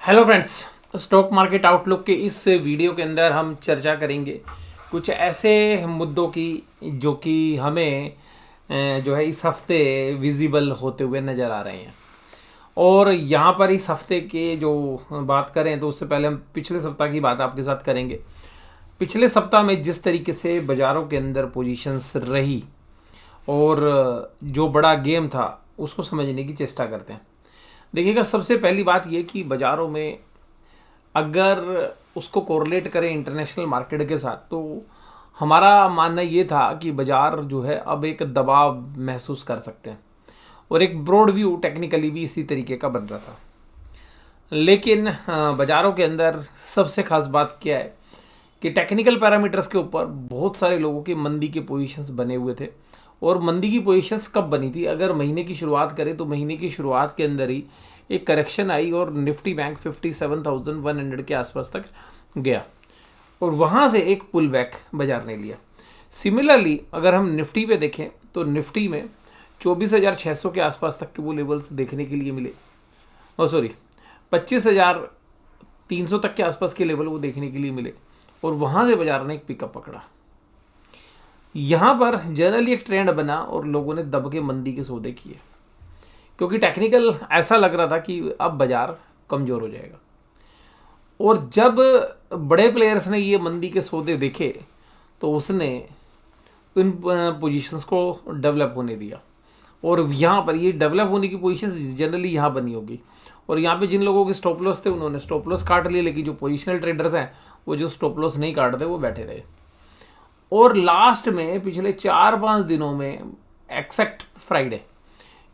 Hello friends, stock market outlook के इस video के अंदर हम चर्चा करेंगे कुछ ऐसे मुद्दों की जो कि हमें जो है इस हफ्ते विजिबल होते हुए नज़र आ रहे हैं। और यहाँ पर इस हफ्ते के जो बात करें तो उससे पहले हम पिछले सप्ताह की बात आपके साथ करेंगे। पिछले सप्ताह में जिस तरीके से बाज़ारों के अंदर पोजीशंस रही और जो बड़ा गेम था उसको समझने की चेष्टा करते हैं। देखिएगा, सबसे पहली बात यह कि बाज़ारों में अगर उसको कोरिलेट करें इंटरनेशनल मार्केट के साथ तो हमारा मानना ये था कि बाज़ार जो है अब एक दबाव महसूस कर सकते हैं और एक ब्रॉड व्यू टेक्निकली भी इसी तरीके का बन रहा था। लेकिन बाज़ारों के अंदर सबसे खास बात क्या है कि टेक्निकल पैरामीटर्स के ऊपर बहुत सारे लोगों के मंदी के पोजीशंस बने हुए थे। और मंदी की पोजीशंस कब बनी थी, अगर महीने की शुरुआत करें तो महीने की शुरुआत के अंदर ही एक करेक्शन आई और निफ्टी बैंक 57,100 के आसपास तक गया और वहाँ से एक पुल बैक बाजार ने लिया। सिमिलरली अगर हम निफ्टी पे देखें तो निफ्टी में 24,600 के आसपास तक के वो लेवल्स देखने के लिए मिले। 25,300 तक के आसपास के लेवल वो देखने के लिए मिले और वहाँ से बाजार ने एक पिकअप पकड़ा। यहाँ पर जनरली एक ट्रेंड बना और लोगों ने दब के मंदी के सौदे किए क्योंकि टेक्निकल ऐसा लग रहा था कि अब बाजार कमज़ोर हो जाएगा। और जब बड़े प्लेयर्स ने ये मंदी के सौदे देखे तो उसने इन पोजीशंस को डेवलप होने दिया और यहाँ पर ये डेवलप होने की पोजीशंस जनरली यहाँ बनी होगी। और यहाँ पे जिन लोगों के स्टॉप लॉस थे उन्होंने स्टॉप लॉस काट लिए, लेकिन जो पोजिशनल ट्रेडर्स हैं वो जो स्टॉप लॉस नहीं काटते वो बैठे रहे। और लास्ट में पिछले 4-5 दिनों में एक्सेप्ट फ्राइडे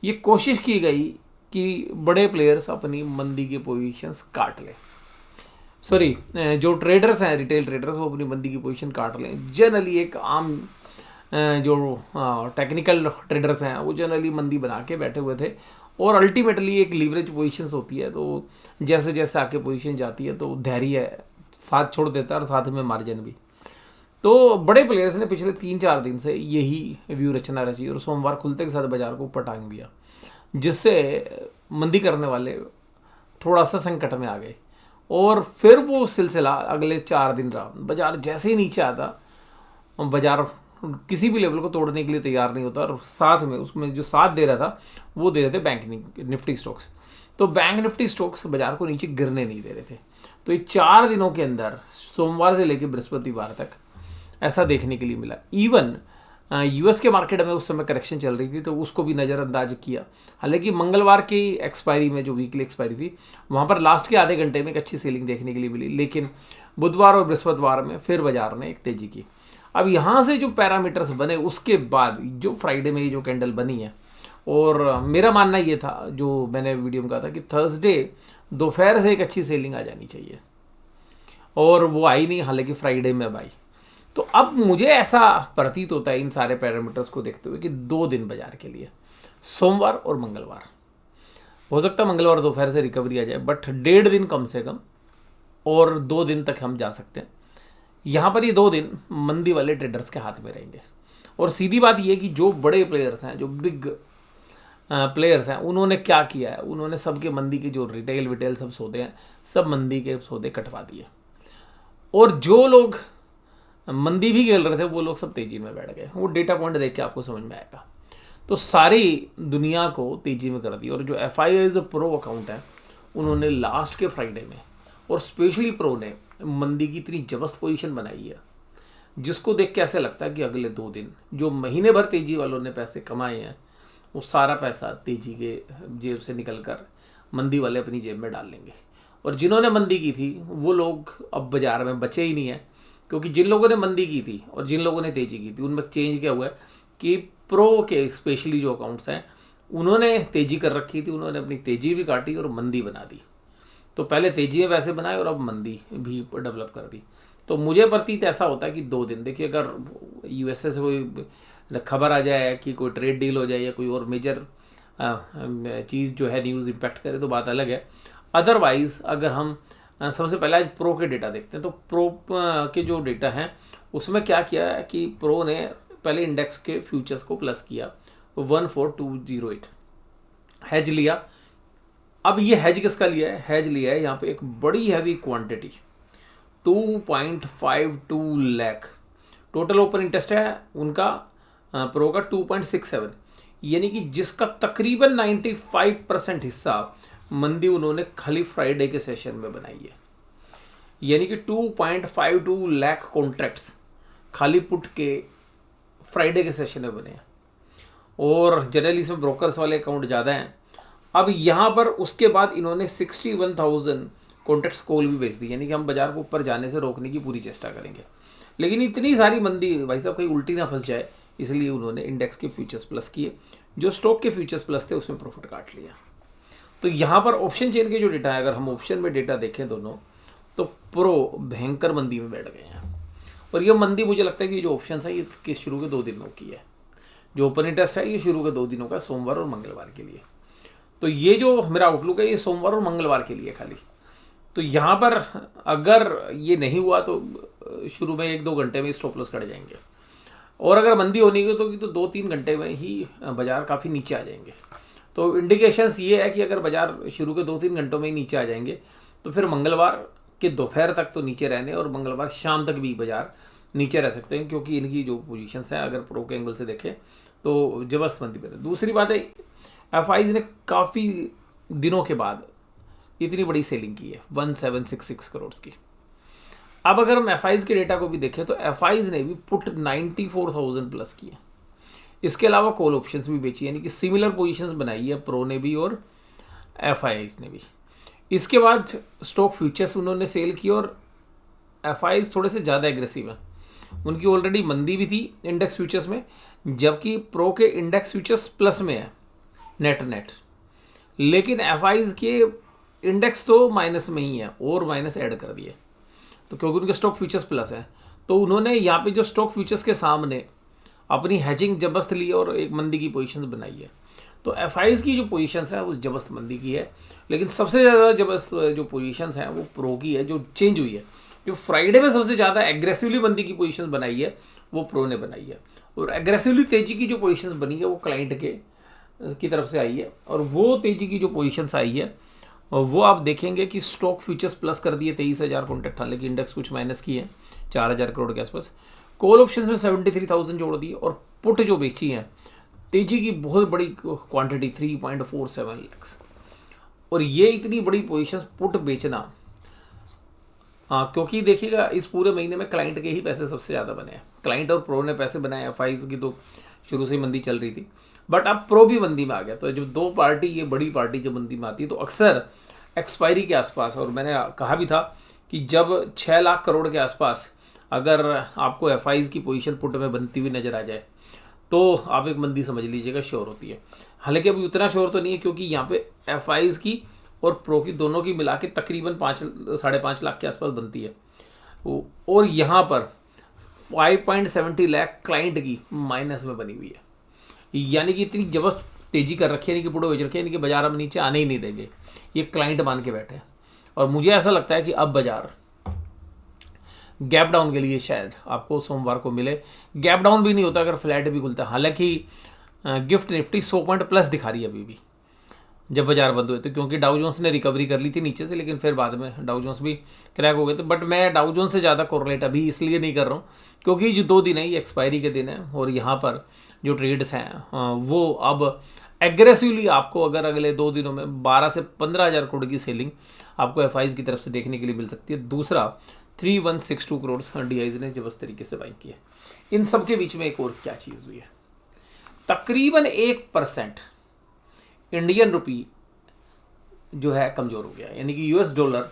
ये कोशिश की गई कि बड़े प्लेयर्स अपनी मंदी के पोजीशंस काट लें। जो ट्रेडर्स हैं, रिटेल ट्रेडर्स, वो अपनी मंदी की पोजीशन काट लें। जनरली एक आम जो टेक्निकल ट्रेडर्स हैं वो जनरली मंदी बना के बैठे हुए थे और अल्टीमेटली एक लीवरेज पोजीशंस होती है तो जैसे जैसे आके पोजीशन जाती है तो धैर्य साथ छोड़ देता है और साथ में मार्जिन भी। तो बड़े प्लेयर्स ने पिछले 3-4 दिन से यही व्यू रचना रची और सोमवार खुलते के साथ बाजार को ऊपर टांग दिया, जिससे मंदी करने वाले थोड़ा सा संकट में आ गए। और फिर वो सिलसिला अगले 4 दिन रहा। बाजार जैसे ही नीचे आता बाजार किसी भी लेवल को तोड़ने के लिए तैयार नहीं होता और साथ में उसमें जो साथ दे रहा था वो दे रहे थे बैंक निफ्टी स्टॉक्स। तो बैंक निफ्टी स्टॉक्स बाजार को नीचे गिरने नहीं दे रहे थे। तो ये 4 दिनों के अंदर सोमवार से लेकर बृहस्पतिवार तक ऐसा देखने के लिए मिला। इवन यूएस के मार्केट में उस समय करेक्शन चल रही थी तो उसको भी नज़रअंदाज किया। हालांकि मंगलवार की एक्सपायरी में जो वीकली एक्सपायरी थी वहाँ पर लास्ट के आधे घंटे में एक अच्छी सेलिंग देखने के लिए मिली, लेकिन बुधवार और बृहस्पतिवार में फिर बाजार ने एक तेजी की। अब यहाँ से जो पैरामीटर्स बने उसके बाद जो फ्राइडे में ये जो कैंडल बनी है, और मेरा मानना ये था जो मैंने वीडियो में कहा था कि थर्सडे दोपहर से एक अच्छी सेलिंग आ जानी चाहिए और वो आई नहीं, हालांकि फ्राइडे में अब आई। तो अब मुझे ऐसा प्रतीत होता है इन सारे पैरामीटर्स को देखते हुए कि 2 दिन बाजार के लिए, सोमवार और मंगलवार, हो सकता है मंगलवार दोपहर से रिकवरी आ जाए, बट 1.5 दिन कम से कम और 2 दिन तक हम जा सकते हैं। यहाँ पर ये 2 दिन मंदी वाले ट्रेडर्स के हाथ में रहेंगे। और सीधी बात ये कि जो बड़े प्लेयर्स हैं, जो बिग प्लेयर्स हैं, उन्होंने क्या किया है, उन्होंने सबके मंदी के जो रिटेल विटेल सब सौदे हैं सब मंदी के सौदे कटवा दिए और जो लोग मंदी भी खेल रहे थे वो लोग सब तेजी में बैठ गए। वो डेटा पॉइंट देख के आपको समझ में आएगा। तो सारी दुनिया को तेजी में कर दी। और जो FIIs प्रो अकाउंट है उन्होंने लास्ट के फ्राइडे में और स्पेशली प्रो ने मंदी की इतनी जबरदस्त पोजीशन बनाई है जिसको देख के ऐसे लगता है कि अगले 2 दिन जो महीने भर तेजी वालों ने पैसे कमाए हैं वो सारा पैसा तेजी के जेब से निकल कर मंदी वाले अपनी जेब में डाल लेंगे। और जिन्होंने मंदी की थी वो लोग अब बाजार में बचे ही नहीं है, क्योंकि जिन लोगों ने मंदी की थी और जिन लोगों ने तेजी की थी उनमें चेंज क्या हुआ है कि प्रो के स्पेशली जो अकाउंट्स हैं उन्होंने तेजी कर रखी थी, उन्होंने अपनी तेजी भी काटी और मंदी बना दी। तो पहले तेजी में पैसे बनाए और अब मंदी भी डेवलप कर दी। तो मुझे प्रतीत ऐसा होता है कि 2 दिन, देखिए अगर USA से कोई खबर आ जाए कि कोई ट्रेड डील हो जाए या कोई और मेजर चीज़ जो है न्यूज़ इम्पैक्ट करे तो बात अलग है। अदरवाइज़ अगर हम सबसे पहले आज प्रो के डेटा देखते हैं तो प्रो के जो डेटा हैं उसमें क्या किया है कि प्रो ने पहले इंडेक्स के फ्यूचर्स को प्लस किया 14208, हैज लिया अब ये हैज किसका लिया है? हैज लिया है यहाँ पे एक बड़ी heavy quantity 2.52 lakh. Total open interest है उनका प्रो का 2.67, यानी कि जिसका तकरीबन 95% हिस्सा मंदी उन्होंने खाली फ्राइडे के सेशन में बनाई है। यानी कि 2.52 लाख कॉन्ट्रैक्ट्स खाली पुट के फ्राइडे के सेशन में बने हैं, और जनरली इसमें ब्रोकर्स वाले अकाउंट ज़्यादा हैं। अब यहाँ पर उसके बाद इन्होंने 61,000 कॉन्ट्रैक्ट्स कॉल भी बेच दी, यानी कि हम बाजार को ऊपर जाने से रोकने की पूरी चेष्टा करेंगे। लेकिन इतनी सारी मंदी भाई साहब कहीं उल्टी ना फंस जाए, इसलिए उन्होंने इंडेक्स के फ्यूचर्स प्लस किए, जो स्टॉक के फ्यूचर्स प्लस थे उसमें प्रॉफिट काट लिया। तो यहाँ पर ऑप्शन चेन के जो डेटा है, अगर हम ऑप्शन में डेटा देखें दोनों, तो प्रो भयंकर मंदी में बैठ गए हैं। और ये मंदी मुझे लगता है कि जो ऑप्शन है ये शुरू के 2 दिनों की है, जो ओपन इंटरेस्ट है ये शुरू के 2 दिनों का, सोमवार और मंगलवार के लिए। तो ये जो मेरा आउटलुक है ये सोमवार और मंगलवार के लिए खाली। तो यहाँ पर अगर ये नहीं हुआ तो शुरू में 1-2 घंटे में स्टॉप लॉस कट जाएंगे, और अगर मंदी होनी है तो 2-3 घंटे में ही बाजार काफ़ी नीचे आ जाएंगे। तो इंडिकेशंस ये है कि अगर बाजार शुरू के 2-3 घंटों में ही नीचे आ जाएंगे तो फिर मंगलवार के दोपहर तक तो नीचे रहने, और मंगलवार शाम तक भी बाजार नीचे रह सकते हैं, क्योंकि इनकी जो पोजीशंस हैं अगर प्रो के एंगल से देखें तो जबरदस्त मंदी में। दूसरी बात है एफआईज ने काफ़ी दिनों के बाद इतनी बड़ी सेलिंग की है 1766 करोड़ की। अब अगर हम एफआईज के डेटा को भी देखें तो एफआईज ने भी पुट 94,000 प्लस किए। इसके अलावा कॉल ऑप्शंस भी बेची, यानी कि सिमिलर पोजीशंस बनाई है प्रो ने भी और एफआईज ने भी। इसके बाद स्टॉक फ्यूचर्स उन्होंने सेल किए, और एफआईज थोड़े से ज़्यादा एग्रेसिव हैं। उनकी ऑलरेडी मंदी भी थी इंडेक्स फ्यूचर्स में, जबकि प्रो के इंडेक्स फ्यूचर्स प्लस में है नेट, लेकिन एफआईज के इंडेक्स तो माइनस में ही है और माइनस ऐड कर दिए। तो क्योंकि उनके स्टॉक फ्यूचर्स प्लस है, तो उन्होंने यहाँ पे जो स्टॉक फ्यूचर्स के सामने अपनी हैजिंग जबरदस्त ली और एक मंदी की पोजीशन बनाई है। तो एफआईज की जो पोजीशंस है वो जबरदस्त मंदी की है, लेकिन सबसे ज़्यादा जबरदस्त जो पोजीशंस हैं वो प्रो की है, जो चेंज हुई है। जो फ्राइडे में सबसे ज़्यादा एग्रेसिवली मंदी की पोजीशन बनाई है वो प्रो ने बनाई है, और एग्रेसिवली तेजी की जो पोजीशंस बनी है वो क्लाइंट की तरफ से आई है। और वो तेजी की जो पोजीशंस आई है वो आप देखेंगे कि स्टॉक फ्यूचर्स प्लस कर दिए 23,000 कॉन्ट्रैक्ट, हालांकि इंडेक्स कुछ माइनस की है 4,000 करोड़ के आसपास। कॉल ऑप्शंस में 73,000 जोड़ दिए, और पुट जो बेची है तेजी की बहुत बड़ी क्वांटिटी 3.47 लाख। और ये इतनी बड़ी पोजीशंस पुट बेचना, क्योंकि देखिएगा इस पूरे महीने में क्लाइंट के ही पैसे सबसे ज़्यादा बने हैं। क्लाइंट और प्रो ने पैसे बनाए, एफआईज की तो शुरू से ही मंदी चल रही थी, बट अब प्रो भी मंदी में आ गया। तो जब 2 पार्टी, ये बड़ी पार्टी जब मंदी में आती है तो अक्सर एक्सपायरी के आसपास, और मैंने कहा भी था कि जब 6 लाख करोड़ के आसपास अगर आपको एफआईज की पोजीशन पुट में बनती हुई नजर आ जाए तो आप एक मंदी समझ लीजिएगा श्योर होती है। हालांकि अभी उतना श्योर तो नहीं है, क्योंकि यहाँ पे एफआईज की और प्रो की दोनों की मिला के तकरीबन 5-5.5 लाख के आसपास बनती है, और यहाँ पर 5.70 लाख क्लाइंट की माइनस में बनी हुई है। यानी कि इतनी जबरदस्त तेजी कर रखी है, यानी कि पुटो बेच रखी है, यानी कि बाजार हम नीचे आने ही नहीं देंगे, ये क्लाइंट मान के बैठे हैं। और मुझे ऐसा लगता है कि अब बाजार गैप डाउन के लिए शायद आपको सोमवार को मिले। गैप डाउन भी नहीं होता अगर फ्लैट भी खुलता है, हालांकि गिफ्ट निफ्टी 100 पॉइंट प्लस दिखा रही है अभी भी जब बाजार बंद हुए थे, क्योंकि डाउ जोन्स ने रिकवरी कर ली थी नीचे से, लेकिन फिर बाद में डाउ जोन्स भी क्रैक हो गए थे। बट मैं डाउ जोन्स से ज़्यादा कोरिलेट अभी इसलिए नहीं कर रहा हूँ क्योंकि जो 2 दिन है ये एक्सपायरी के दिन है, और यहाँ पर जो ट्रेड्स हैं वो अब एग्रेसिवली आपको अगर अगले 2 दिनों में 12 से 15,000 करोड़ की सेलिंग आपको एफआईज की तरफ से देखने के लिए मिल सकती है। दूसरा 3162 करोड़ डीआईज ने जबरदस्त तरीके से बाइंग की है। इन सब के बीच में एक और क्या चीज़ हुई है, तकरीबन 1% इंडियन रुपी जो है कमज़ोर हो गया, यानी कि यूएस डॉलर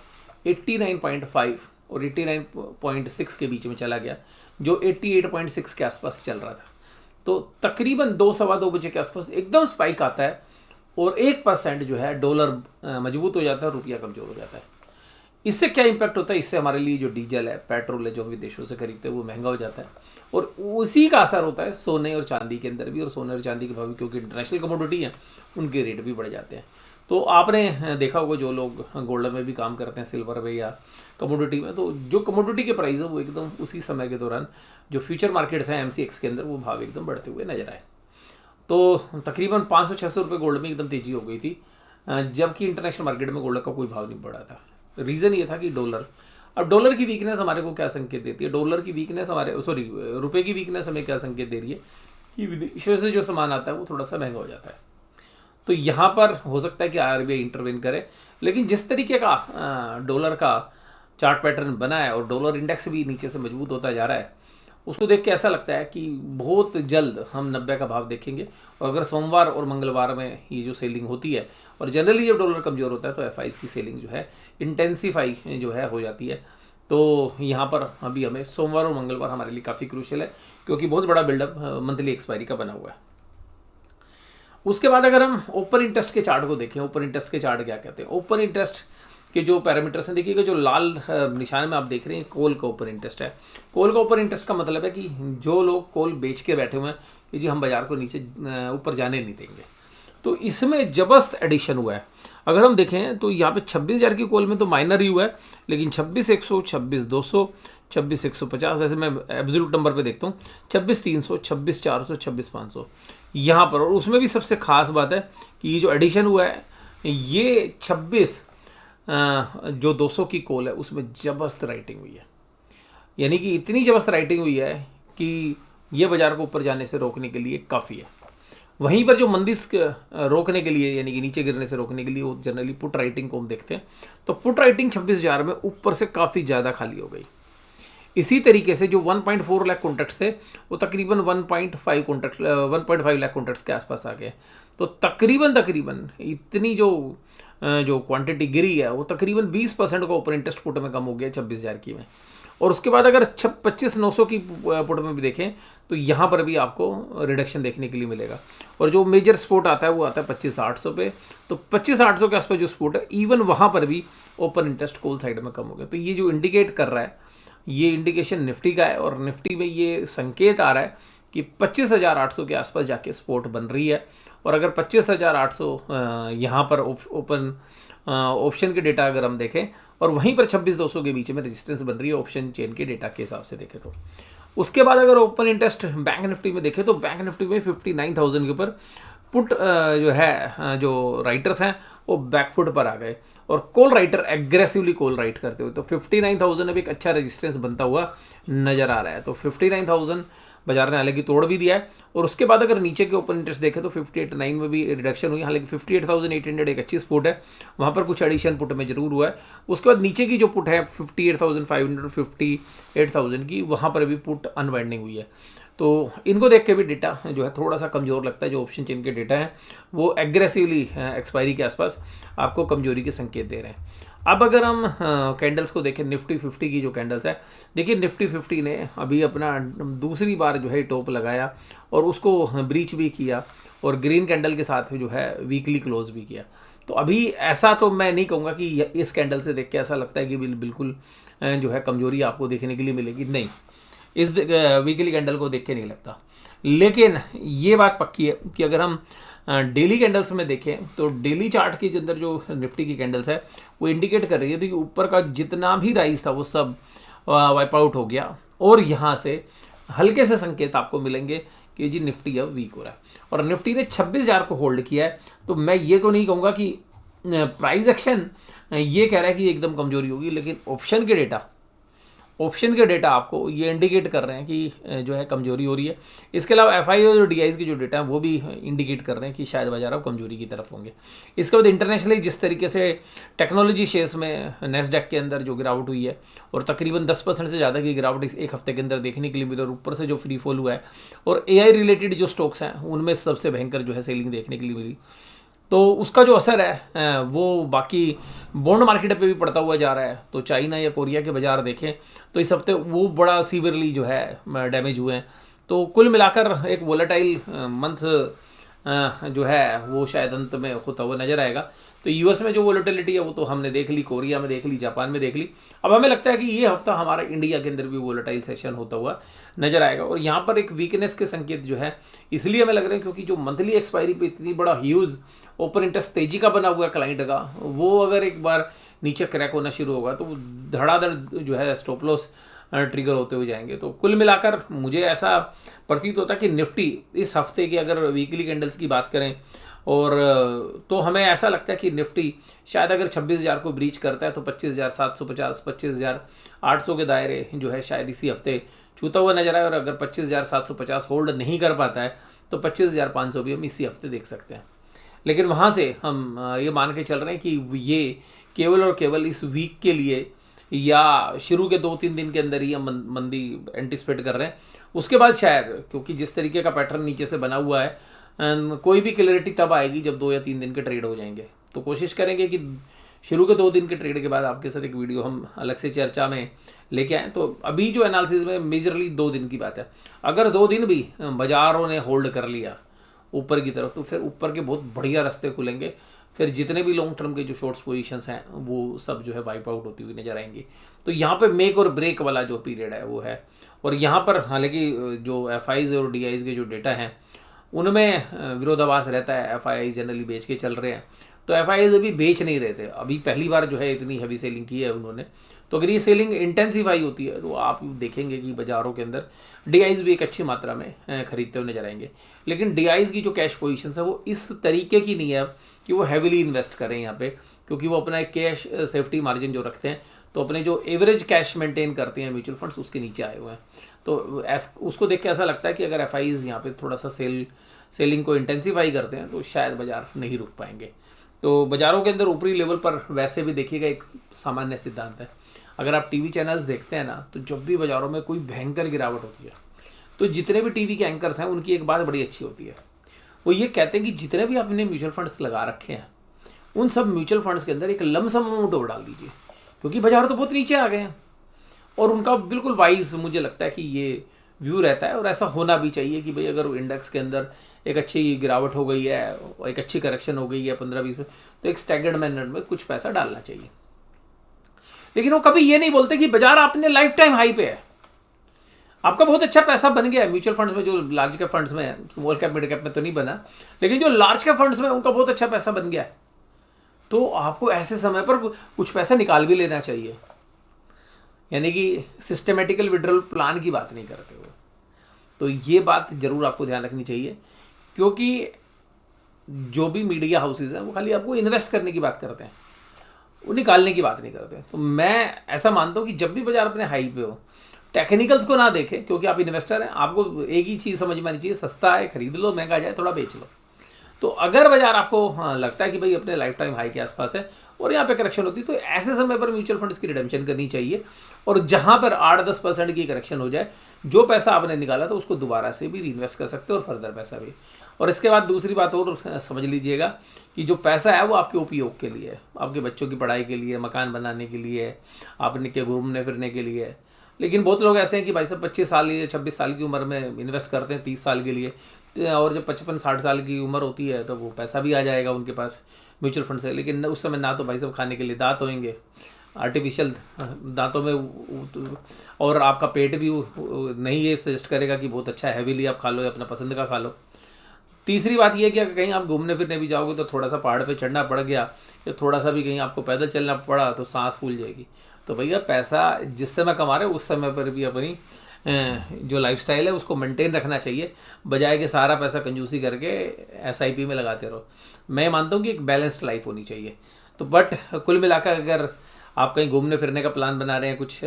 89.5 और 89.6 के बीच में चला गया, जो 88.6 के आसपास चल रहा था। तो तकरीबन 2-2:15 बजे के आसपास एकदम स्पाइक आता है, और 1% जो है डॉलर मजबूत हो जाता है, रुपया कमज़ोर हो जाता है। इससे क्या इम्पैक्ट होता है, इससे हमारे लिए जो डीजल है, पेट्रोल है, जो हम विदेशों से खरीदते हैं वो महंगा हो जाता है, और उसी का असर होता है सोने और चांदी के अंदर भी। और सोने और चांदी के भाव, क्योंकि इंटरनेशनल कमोडिटी है, उनके रेट भी बढ़ जाते हैं। तो आपने देखा होगा जो लोग गोल्ड में भी काम करते हैं, सिल्वर में या कमोडिटी में, तो जो कमोडिटी के प्राइस है वो एकदम उसी समय के दौरान जो फ्यूचर मार्केट्स हैं एमसीएक्स के अंदर, वो भाव एकदम बढ़ते हुए नजर आए। तो तकरीबन 500-600 रुपये गोल्ड में एकदम तेजी हो गई थी जबकि इंटरनेशनल मार्केट में गोल्ड का कोई भाव नहीं बढ़ा था। रीज़न ये था कि डॉलर, अब डॉलर की वीकनेस हमारे को क्या संकेत देती है, डॉलर की वीकनेस हमारे रुपए की वीकनेस हमें क्या संकेत दे रही है कि विदेशों से जो सामान आता है वो थोड़ा सा महंगा हो जाता है। तो यहाँ पर हो सकता है कि आरबीआई इंटरवेन करे, लेकिन जिस तरीके का डॉलर का चार्ट पैटर्न बना है और डॉलर इंडेक्स भी नीचे से मजबूत होता जा रहा है, उसको देख के ऐसा लगता है कि बहुत जल्द हम 90 का भाव देखेंगे। और अगर सोमवार और मंगलवार में ये जो सेलिंग होती है, और जनरली जब डॉलर कमज़ोर होता है तो एफआईज की सेलिंग जो है इंटेंसीफाई जो है हो जाती है। तो यहाँ पर अभी हमें सोमवार और मंगलवार हमारे लिए काफ़ी क्रूशियल है, क्योंकि बहुत बड़ा बिल्डअप मंथली एक्सपायरी का बना हुआ है। उसके बाद अगर हम ओपन इंटरेस्ट के चार्ट को देखें, ओपन इंटरेस्ट के चार्ट क्या कहते हैं, ओपन इंटरेस्ट के जो पैरामीटर्स हैं, देखिएगा जो लाल निशान में आप देख रहे हैं कॉल का ओपन इंटरेस्ट है। कॉल का ओपन इंटरेस्ट का मतलब है कि जो लोग कॉल बेच के बैठे हुए हैं कि जी हम बाजार को नीचे ऊपर जाने नहीं देंगे, तो इसमें जबरदस्त एडिशन हुआ है। अगर हम देखें तो यहाँ पे 26,000 की कॉल में तो माइनर ही हुआ है, लेकिन 26,100, 26,200, 26,150, वैसे मैं एब्सोल्यूट नंबर पे देखता हूँ 26,300, 26,400, 26,500 यहाँ पर। और उसमें भी सबसे खास बात है कि ये जो एडिशन हुआ है ये 26 जो 200 की कॉल है उसमें जबरदस्त राइटिंग हुई है, यानी कि इतनी जबरदस्त राइटिंग हुई है कि ये बाजार को ऊपर जाने से रोकने के लिए काफ़ी है। वहीं पर जो मंदी रोकने के लिए, यानी कि नीचे गिरने से रोकने के लिए, वो जनरली पुट राइटिंग को हम देखते हैं, तो पुट राइटिंग 26,000 में ऊपर से काफ़ी ज़्यादा खाली हो गई। इसी तरीके से जो 1.4 लाख कॉन्ट्रैक्ट्स थे वो तकरीबन 1.5 लाख कॉन्ट्रैक्ट्स के आसपास आ गए। तो तकरीबन इतनी जो क्वांटिटी गिरी है वो तकरीबन 20% का ओपन इंटरेस्ट पुट में कम हो गया 26,000 की में। और उसके बाद अगर 25,900 की पुट में भी देखें तो यहाँ पर भी आपको रिडक्शन देखने के लिए मिलेगा। और जो मेजर स्पोर्ट आता है वो आता है 25,800 पे। तो 25,800 के आसपास जो स्पोर्ट है, इवन वहाँ पर भी ओपन इंटरेस्ट कॉल साइड में कम हो गया। तो ये जो इंडिकेट कर रहा है, ये इंडिकेशन निफ्टी का है, और निफ्टी में ये संकेत आ रहा है कि 25,800 के आसपास जाके सपोर्ट बन रही है। और अगर 25,800 यहाँ पर ओपन ऑप्शन के डेटा अगर हम देखें, और वहीं पर 26,200 के बीच में रेजिस्टेंस बन रही है ऑप्शन चेन के डेटा के हिसाब से देखें तो। उसके बाद अगर ओपन इंटरेस्ट बैंक निफ्टी में देखें तो बैंक निफ्टी में 59,000 के ऊपर पुट जो है जो राइटर्स हैं वो बैकफुट पर आ गए, और call writer aggressively call right करते हुए, तो 59,000 अब एक अच्छा रेजिस्टेंस बनता हुआ नजर आ रहा है। तो 59,000 बाजार ने हालांकि तोड़ भी दिया है। और उसके बाद अगर नीचे के ओपन इंटरेस्ट देखें तो 58.9 में भी रिडक्शन हुई, हालांकि 58,800 एक अच्छी स्पोर्ट है, वहाँ पर कुछ एडिशन पुट में जरूर हुआ है। उसके बाद नीचे की जो पुट है 58,500, 58,000 की, वहाँ पर भी पुट अनवाइंडिंग हुई है। तो इनको देख के भी डेटा जो है थोड़ा सा कमज़ोर लगता है। जो ऑप्शन चेन के डेटा हैं वो एग्रेसिवली एक्सपायरी के आसपास आपको कमजोरी के संकेत दे रहे हैं। अब अगर हम कैंडल्स को देखें, निफ्टी 50 की जो कैंडल्स है, देखिए निफ्टी 50 ने अभी अपना दूसरी बार जो है टॉप लगाया और उसको ब्रीच भी किया, और ग्रीन कैंडल के साथ जो है वीकली क्लोज भी किया। तो अभी ऐसा तो मैं नहीं कहूँगा कि इस कैंडल से देख के ऐसा लगता है कि बिल्कुल जो है कमजोरी आपको देखने के लिए मिलेगी, नहीं, इस वीकली कैंडल को देख के नहीं लगता। लेकिन ये बात पक्की है कि अगर हम डेली कैंडल्स में देखें तो डेली चार्ट के अंदर जो निफ्टी की कैंडल्स है वो इंडिकेट कर रही है कि ऊपर का जितना भी राइज था वो सब वाइप आउट हो गया, और यहाँ से हल्के से संकेत आपको मिलेंगे कि जी निफ्टी अब वीक हो रहा है। और निफ्टी ने 26,000 को होल्ड किया है, तो मैं ये तो नहीं कहूँगा कि प्राइस एक्शन ये कह रहा है कि एकदम कमजोरी होगी, लेकिन ऑप्शन के डेटा आपको ये इंडिकेट कर रहे हैं कि जो है कमजोरी हो रही है। इसके अलावा एफआई और डीआईज के जो डेटा हैं वो भी इंडिकेट कर ररहे हैं कि शायद बाजार अब कमजोरी की तरफ होंगे। इसके बाद इंटरनेशनली जिस तरीके से टेक्नोलॉजी शेयर्स में नेस्डैक के अंदर जो गिरावट हुई है, और तकरीबन 10% से ज़्यादा की गिरावट इस एक हफ्ते के अंदर देखने के लिए मिली, और ऊपर से जो फ्री फॉल हुआ है, और एआई रिलेटेड जो स्टॉक्स हैं उनमें सबसे भयंकर जो है सेलिंग देखने के लिए मिली। तो उसका जो असर है वो बाकी बॉन्ड मार्केट पे भी पड़ता हुआ जा रहा है। तो चाइना या कोरिया के बाजार देखें तो इस हफ्ते वो बड़ा सीवियरली जो है डैमेज हुए हैं। तो कुल मिलाकर एक वोलेटाइल मंथ जो है वो शायद अंत में होता हुआ नजर आएगा। तो यूएस में जो वोलेटिलिटी है वो तो हमने देख ली, कोरिया में देख ली, जापान में देख ली। अब हमें लगता है कि ये हफ्ता हमारा इंडिया के अंदर भी वोलेटाइल सेशन होता हुआ नजर आएगा। और यहाँ पर एक वीकनेस के संकेत जो है इसलिए हमें लग रहे हैं क्योंकि जो मंथली एक्सपायरी पे इतनी बड़ा ह्यूज ओपन इंटरेस्ट तेजी का बना हुआ है क्लाइंट का, वो अगर एक बार नीचे क्रैक होना शुरू होगा तो धड़ाधड़ जो है स्टॉप लॉस ट्रिगर होते हुए जाएंगे। तो कुल मिलाकर मुझे ऐसा प्रतीत होता है कि निफ्टी इस हफ्ते की अगर वीकली कैंडल्स की बात करें और तो हमें ऐसा लगता है कि निफ्टी शायद अगर 26,000 को ब्रीच करता है तो 25,750 25,800 के दायरे जो है शायद इसी हफ्ते छूता हुआ नजर आए। और अगर 25,750 होल्ड नहीं कर पाता है तो 25,500 भी हम इसी हफ्ते देख सकते हैं। लेकिन वहाँ से हम ये मान के चल रहे हैं कि ये केवल और केवल इस वीक के लिए या शुरू के 2-3 दिन के अंदर ही हम मंदी एंटिसिपेट कर रहे हैं। उसके बाद शायद, क्योंकि जिस तरीके का पैटर्न नीचे से बना हुआ है, कोई भी क्लैरिटी तब आएगी जब 2 या 3 दिन के ट्रेड हो जाएंगे। तो कोशिश करेंगे कि शुरू के 2 दिन के ट्रेड के बाद आपके साथ एक वीडियो हम अलग से चर्चा में लेके आएँ। तो अभी जो एनालिसिस में मेजरली 2 दिन की बात है। अगर 2 दिन भी बाजारों ने होल्ड कर लिया ऊपर की तरफ तो फिर ऊपर के बहुत बढ़िया रास्ते खुलेंगे। फिर जितने भी लॉन्ग टर्म के जो शॉर्ट्स पोजीशंस हैं वो सब जो है वाइप आउट होती हुई नजर आएंगी। तो यहाँ पे मेक और ब्रेक वाला जो पीरियड है वो है। और यहाँ पर हालांकि जो एफआईज और डीआईज के जो डेटा हैं उनमें विरोधाभास रहता है। एफआईआई जनरली बेच के चल रहे हैं, तो एफआईआई अभी बेच नहीं रहे थे। अभी पहली बार जो है इतनी हैवी सेलिंग की है उन्होंने। तो अगर ये सेलिंग इंटेंसिफाई होती है तो आप देखेंगे कि बाजारों के अंदर डीआईज भी एक अच्छी मात्रा में खरीदते हुए नजर आएंगे। लेकिन डीआईज की जो कैश पोजीशन है वो इस तरीके की नहीं है कि वो हैविली इन्वेस्ट करें यहाँ पे, क्योंकि वो अपना एक कैश सेफ्टी मार्जिन जो रखते हैं तो अपने जो एवरेज कैश मेंटेन करते हैं म्यूचुअल फंड्स उसके नीचे आए हुए हैं। तो उसको देख के ऐसा लगता है कि अगर एफआईज यहाँ पे थोड़ा सा सेलिंग को इंटेंसिफाई करते हैं तो शायद बाजार नहीं रुक पाएंगे। तो बाजारों के अंदर ऊपरी लेवल पर वैसे भी देखिएगा एक सामान्य सिद्धांत है। अगर आप टीवी चैनल्स देखते हैं ना तो जब भी बाजारों में कोई भयंकर गिरावट होती है तो जितने भी टीवी के एंकर्स हैं उनकी एक बात बड़ी अच्छी होती है। वो ये कहते हैं कि जितने भी आपने म्यूचुअल फंड्स लगा रखे हैं उन सब म्यूचुअल फंड्स के अंदर एक लमसम अमाउंट और डाल दीजिए, क्योंकि बाजार तो बहुत नीचे आ गए हैं। और उनका बिल्कुल वाइज मुझे लगता है कि ये व्यू रहता है और ऐसा होना भी चाहिए कि भाई अगर इंडेक्स के अंदर एक अच्छी गिरावट हो गई है, एक अच्छी करेक्शन हो गई है 15-20 में, तो एक स्टैगर्ड मैनर में कुछ पैसा डालना चाहिए। लेकिन वो कभी ये नहीं बोलते कि बाजार अपने लाइफ टाइम हाई पे है, आपका बहुत अच्छा पैसा बन गया है म्यूचुअल फंड्स में, जो लार्ज कैप फंड्स में है, स्मॉल कैप मिड कैप में तो नहीं बना, लेकिन जो लार्ज कैप फंड्स में उनका बहुत अच्छा पैसा बन गया है। तो आपको ऐसे समय पर कुछ पैसा निकाल भी लेना चाहिए, यानी कि सिस्टमेटिकल विड्रॉल प्लान की बात नहीं करते वो। तो ये बात जरूर आपको ध्यान रखनी चाहिए, क्योंकि जो भी मीडिया हाउसेज हैं वो खाली आपको इन्वेस्ट करने की बात करते हैं, वो निकालने की बात नहीं करते। तो मैं ऐसा मानता हूँ कि जब भी बाजार अपने हाई पे हो टेक्निकल्स को ना देखें, क्योंकि आप इन्वेस्टर हैं, आपको एक ही चीज़ समझ में आनी चाहिए, सस्ता है खरीद लो, महंगा जाए थोड़ा बेच लो। तो अगर बाजार आपको लगता है कि भाई अपने लाइफ टाइम हाई के आसपास है और यहाँ पे करेक्शन होती है तो ऐसे समय पर म्यूचुअल फंड्स की रिडेम्पशन करनी चाहिए। और जहाँ पर 8-10% की करेक्शन हो जाए, जो पैसा आपने निकाला था उसको दोबारा से भी रीइन्वेस्ट कर सकते हो और फर्दर पैसा भी। और इसके बाद दूसरी बात और समझ लीजिएगा कि जो पैसा है वो आपके उपयोग के लिए है, आपके बच्चों की पढ़ाई के लिए, मकान बनाने के लिए, आपने के घूमने फिरने के लिए। लेकिन बहुत लोग ऐसे हैं कि भाई साहब 25 साल या 26 साल की उम्र में इन्वेस्ट करते हैं 30 साल के लिए, और जब 55-60 साल की उम्र होती है तो वो पैसा भी आ जाएगा उनके पास म्यूचुअल फंड से। लेकिन उस समय ना तो भाई साहब खाने के लिए दांत होंगे, आर्टिफिशियल दांतों में, और आपका पेट भी नहीं ये सजेस्ट करेगा कि बहुत अच्छा हैवीली आप खा लो या अपना पसंद का खा लो। तीसरी बात यह कि अगर कहीं आप घूमने फिरने भी जाओगे तो थोड़ा सा पहाड़ पे चढ़ना पड़ गया या थोड़ा सा भी कहीं आपको पैदल चलना पड़ा तो सांस फूल जाएगी। तो भैया पैसा जिस समय कमा रहे उस समय पर भी अपनी जो लाइफस्टाइल है उसको मेंटेन रखना चाहिए, बजाय कि सारा पैसा कंजूसी करके एसआईपी में लगाते रहो। मैं मानता हूँ कि एक बैलेंस्ड लाइफ होनी चाहिए। तो बट कुल मिलाकर अगर आप कहीं घूमने फिरने का प्लान बना रहे हैं, कुछ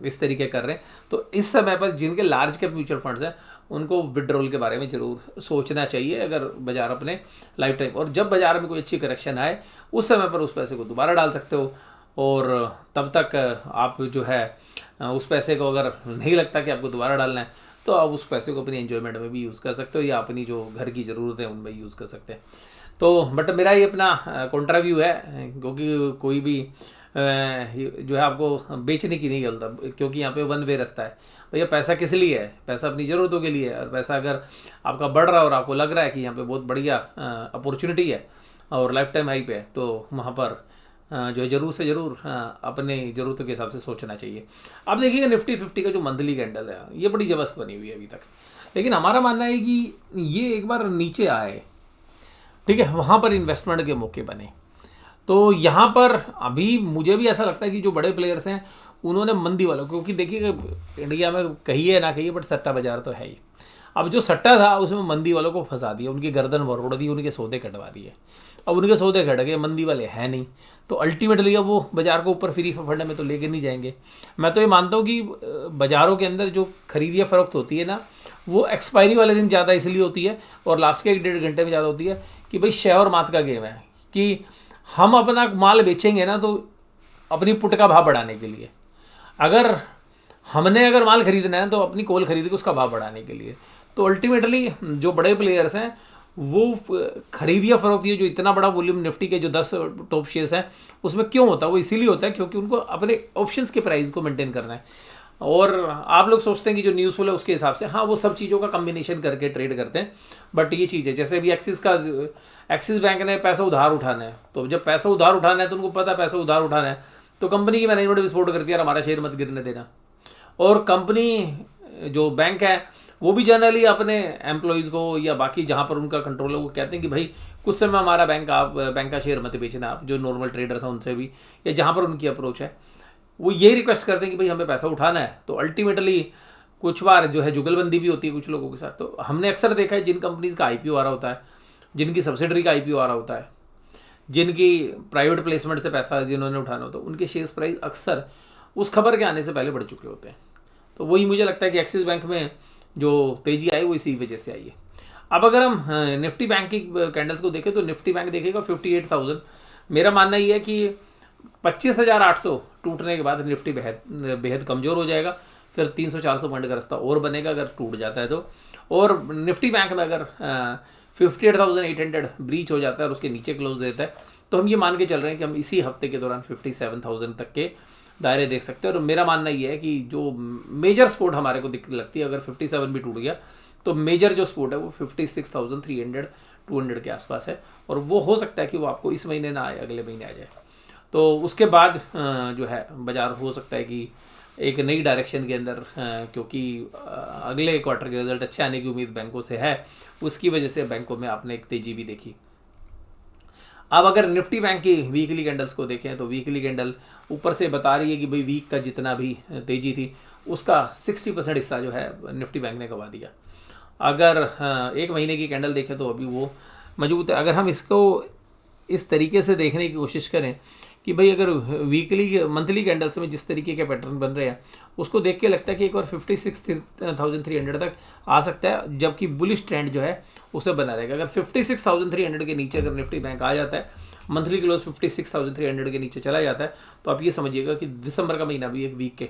इस तरीके कर रहे हैं, तो इस समय पर जिनके लार्ज कैप म्यूचुअल फंड्स हैं उनको विड्रॉल के बारे में ज़रूर सोचना चाहिए अगर बाजार अपने लाइफ टाइम। और जब बाजार में कोई अच्छी करेक्शन आए उस समय पर उस पैसे को दोबारा डाल सकते हो। और तब तक आप जो है उस पैसे को अगर नहीं लगता कि आपको दोबारा डालना है तो आप उस पैसे को अपनी एंजॉयमेंट में भी यूज़ कर सकते हो या अपनी जो घर की ज़रूरत है उनमें यूज़ कर सकते हैं। तो बट मेरा ये अपना कॉन्ट्रा व्यू है, क्योंकि कोई भी जो है आपको बेचने की नहीं बोलता, क्योंकि यहाँ पे वन वे रास्ता है। भैया पैसा किस लिए है? पैसा अपनी ज़रूरतों के लिए है। और पैसा अगर आपका बढ़ रहा है और आपको लग रहा है कि यहाँ पे बहुत बढ़िया अपॉर्चुनिटी है और लाइफ टाइम हाई पे है, तो वहाँ पर जो है ज़रूर से ज़रूर अपने ज़रूरतों के हिसाब से सोचना चाहिए। आप देखिएगा निफ्टी 50 का जो मंथली कैंडल है ये बड़ी ज़बरदस्त बनी हुई है अभी तक, लेकिन हमारा मानना है कि ये एक बार नीचे आए, ठीक है, वहाँ पर इन्वेस्टमेंट के मौके बने। तो यहाँ पर अभी मुझे भी ऐसा लगता है कि जो बड़े प्लेयर्स हैं उन्होंने मंदी वालों, क्योंकि देखिए इंडिया में कहिए ना कहिए बट सट्टा बाजार तो है ही। अब जो सट्टा था उसमें मंदी वालों को फंसा दिया, उनकी गर्दन मरोड़ दी, उनके सौदे कटवा दिए। अब उनके सौदे कट गए, मंदी वाले हैं नहीं, तो अल्टीमेटली अब वो बाजार को ऊपर फ्री फंड में तो लेके नहीं जाएंगे। मैं तो ये मानता हूँ कि बाजारों के अंदर जो खरीद या फरोख्त होती है ना, वो एक्सपायरी वाले दिन ज़्यादा इसलिए होती है और लास्ट के 1-1.5 घंटे में ज़्यादा होती है कि भाई शय और मात का गेम है कि हम अपना माल बेचेंगे ना तो अपनी पुट का भाव बढ़ाने के लिए, अगर माल खरीदना है तो अपनी कोल खरीदेगी उसका भाव बढ़ाने के लिए। तो अल्टीमेटली जो बड़े प्लेयर्स हैं वो खरीद या फरोख्त, ये जो इतना बड़ा वॉल्यूम निफ्टी के जो 10 टॉप शेयर्स हैं उसमें क्यों होता है, वो इसीलिए होता है क्योंकि उनको अपने ऑप्शंस के प्राइस को मेंटेन करना है। और आप लोग सोचते हैं कि जो न्यूज़ फ्लो है उसके हिसाब से, हाँ वो सब चीज़ों का कम्बिनेशन करके ट्रेड करते हैं, बट ये चीज़ है जैसे अभी एक्सिस बैंक ने पैसा उधार उठाना है, तो जब पैसा उधार उठाना है तो उनको पता है पैसा उधार उठाना है, तो कंपनी की मैनेजमेंट भी सपोर्ट करती है, हमारा शेयर मत गिरने देना। और कंपनी जो बैंक है वो भी जनरली अपने एम्प्लॉयज़ को या बाकी जहाँ पर उनका कंट्रोल है वो कहते हैं कि भाई कुछ समय हमारा बैंक का शेयर मत बेचना, आप जो नॉर्मल ट्रेडर्स हैं उनसे भी, या जहाँ पर उनकी अप्रोच है वो ये रिक्वेस्ट करते हैं कि भाई हमें पैसा उठाना है। तो अल्टीमेटली कुछ बार जो है जुगलबंदी भी होती है कुछ लोगों के साथ। तो हमने अक्सर देखा है जिन कंपनीज़ का IPO आ रहा होता है, जिनकी सब्सिडरी का IPO आ रहा होता है, जिनकी प्राइवेट प्लेसमेंट से पैसा जिन्होंने उठाना होता है, उनके शेयर्स प्राइस अक्सर उस खबर के आने से पहले बढ़ चुके होते हैं। तो वही मुझे लगता है कि एक्सिस बैंक में जो तेज़ी आई वो इसी वजह से आई है। अब अगर हम निफ्टी बैंक की कैंडल्स को देखें तो निफ्टी बैंक देखेगा 58,000। मेरा मानना ये है कि 25,800 टूटने के बाद निफ्टी बेहद कमज़ोर हो जाएगा, फिर 300-400 पॉइंट का रास्ता और बनेगा अगर टूट जाता है तो। और निफ्टी बैंक में अगर 58,800 ब्रीच हो जाता है और उसके नीचे क्लोज देता है तो हम ये मान के चल रहे हैं कि हम इसी हफ्ते के दौरान 57,000 तक के दायरे देख सकते हैं। और मेरा मानना ये है कि जो मेजर सपोर्ट हमारे को दिक्कत लगती है, अगर 57 भी टूट गया तो मेजर जो सपोर्ट है वो 56,300-200 के आसपास है, और वो हो सकता है कि वो आपको इस महीने ना आए, अगले महीने आ जाए। तो उसके बाद जो है बाजार हो सकता है कि एक नई डायरेक्शन के अंदर, क्योंकि अगले क्वार्टर के रिजल्ट अच्छे आने की उम्मीद बैंकों से है, उसकी वजह से बैंकों में आपने एक तेज़ी भी देखी। अब अगर निफ्टी बैंक की वीकली कैंडल्स को देखें तो वीकली कैंडल ऊपर से बता रही है कि भाई वीक का जितना भी तेज़ी थी उसका 60% हिस्सा जो है निफ्टी बैंक ने गंवा दिया। अगर एक महीने की कैंडल देखें तो अभी वो मजबूत है। अगर हम इसको इस तरीके से देखने की कोशिश करें कि भाई अगर मंथली कैंडल्स में जिस तरीके के पैटर्न बन रहे हैं उसको देख के लगता है कि एक बार 56,300 तक आ सकता है, जबकि बुलिश ट्रेंड जो है उसे बना रहेगा। अगर 56,300 के नीचे अगर निफ्टी बैंक आ जाता है, मंथली क्लोज 56,300 के नीचे चला जाता है, तो आप ये समझिएगा कि दिसंबर का महीना भी एक वीक के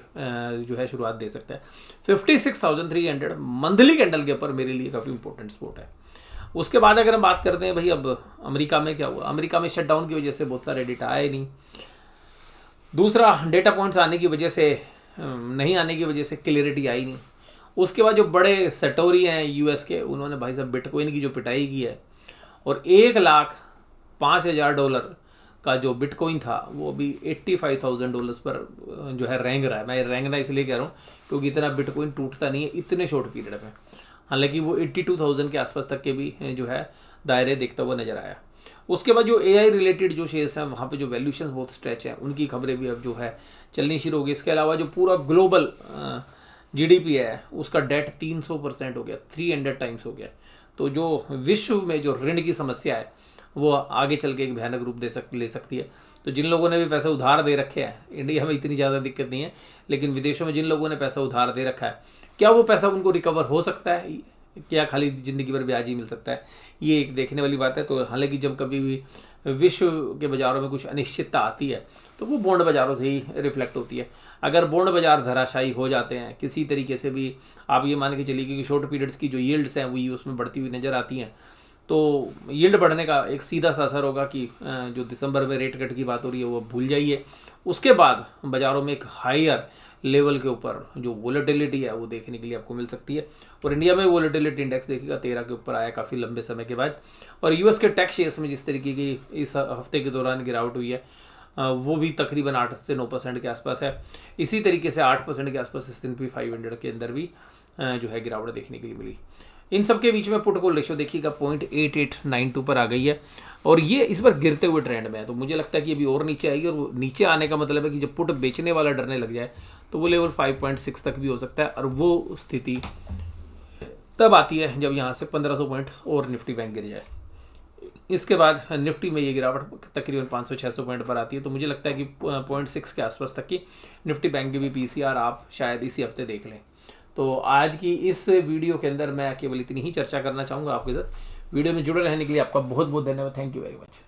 जो है शुरुआत दे सकता है। 56,300 मंथली कैंडल के ऊपर मेरे लिए काफ़ी इंपॉर्टेंट सपोर्ट है। उसके बाद अगर हम बात करते हैं भाई अब अमेरिका में क्या हुआ, अमेरिका में शटडाउन की वजह से बहुत सारे डेटा आए नहीं, दूसरा डेटा पॉइंट्स आने की वजह से नहीं आने की वजह से क्लियरिटी आई नहीं। उसके बाद जो बड़े सटोरी हैं यूएस के, उन्होंने भाई साहब बिटकॉइन की जो पिटाई की है, और $1,05,000 का जो बिटकॉइन था वो अभी $85,000 पर जो है रेंग रहा है। मैं रेंगना इसलिए कह रहा हूँ क्योंकि इतना बिटकॉइन टूटता नहीं है इतने शॉर्ट पीरियड में, हालांकि वो 82,000 के आसपास तक के भी जो है दायरे देखता हुआ नजर आया। उसके बाद जो AI रिलेटेड जो शेयर्स हैं वहाँ पे जो वैल्यूशन बहुत स्ट्रेच है, उनकी खबरें भी अब जो है चलनी शुरू हो गई। इसके अलावा जो पूरा ग्लोबल GDP है उसका डेट 300% हो गया, 300 टाइम्स हो गया। तो जो विश्व में जो ऋण की समस्या है वो आगे चल के एक भयानक रूप ले सकती है। तो जिन लोगों ने भी पैसा उधार दे रखे हैं, इंडिया में इतनी ज़्यादा दिक्कत नहीं है, लेकिन विदेशों में जिन लोगों ने पैसा उधार दे रखा है, क्या वो पैसा उनको रिकवर हो सकता है, क्या खाली ज़िंदगी भर ब्याज ही मिल सकता है, ये एक देखने वाली बात है। तो हालांकि जब कभी भी विश्व के बाज़ारों में कुछ अनिश्चितता आती है तो वो बॉन्ड बाज़ारों से ही रिफ्लेक्ट होती है। अगर बॉन्ड बाज़ार धराशायी हो जाते हैं किसी तरीके से भी, आप ये मान के चलिए कि शॉर्ट पीरियड्स की जो यील्ड्स हैं वही उसमें बढ़ती हुई नज़र आती हैं, तो यील्ड बढ़ने का एक सीधा सा असर होगा कि जो दिसंबर में रेट कट की बात हो रही है वो भूल जाइए। उसके बाद बाज़ारों में एक हायर लेवल के ऊपर जो वोलेटिलिटी है वो देखने के लिए आपको मिल सकती है। और इंडिया में वोलेटिलिटी इंडेक्स देखिएगा 13 के ऊपर आया काफ़ी लंबे समय के बाद। और यूएस के टेक शेयर्स में जिस तरीके की इस हफ्ते के दौरान गिरावट हुई है वो भी तकरीबन 8 से 9% के आसपास है। इसी तरीके से 8% के आसपास S&P 500 के अंदर भी जो है गिरावट देखने के लिए मिली। इन सब के बीच में पुट कॉल रेशियो देखिएगा 0.8892 पर आ गई है, और ये इस बार गिरते हुए ट्रेंड में है। तो मुझे लगता है कि अभी और नीचे आएगी, और वो नीचे आने का मतलब है कि जब पुट बेचने वाला डरने लग जाए तो वो लेवल 5.6 तक भी हो सकता है, और वो स्थिति तब आती है जब यहाँ से 1500 पॉइंट और निफ्टी बैंक गिर जाए। इसके बाद निफ्टी में ये गिरावट तकरीबन 500-600 पॉइंट पर आती है। तो मुझे लगता है कि 0.6 के आसपास तक की निफ्टी बैंक की भी पीसीआर आप शायद इसी हफ्ते देख लें। तो आज की इस वीडियो के अंदर मैं केवल इतनी ही चर्चा करना चाहूँगा आपके साथ। वीडियो में जुड़े रहने के लिए आपका बहुत बहुत धन्यवाद। Thank you very much.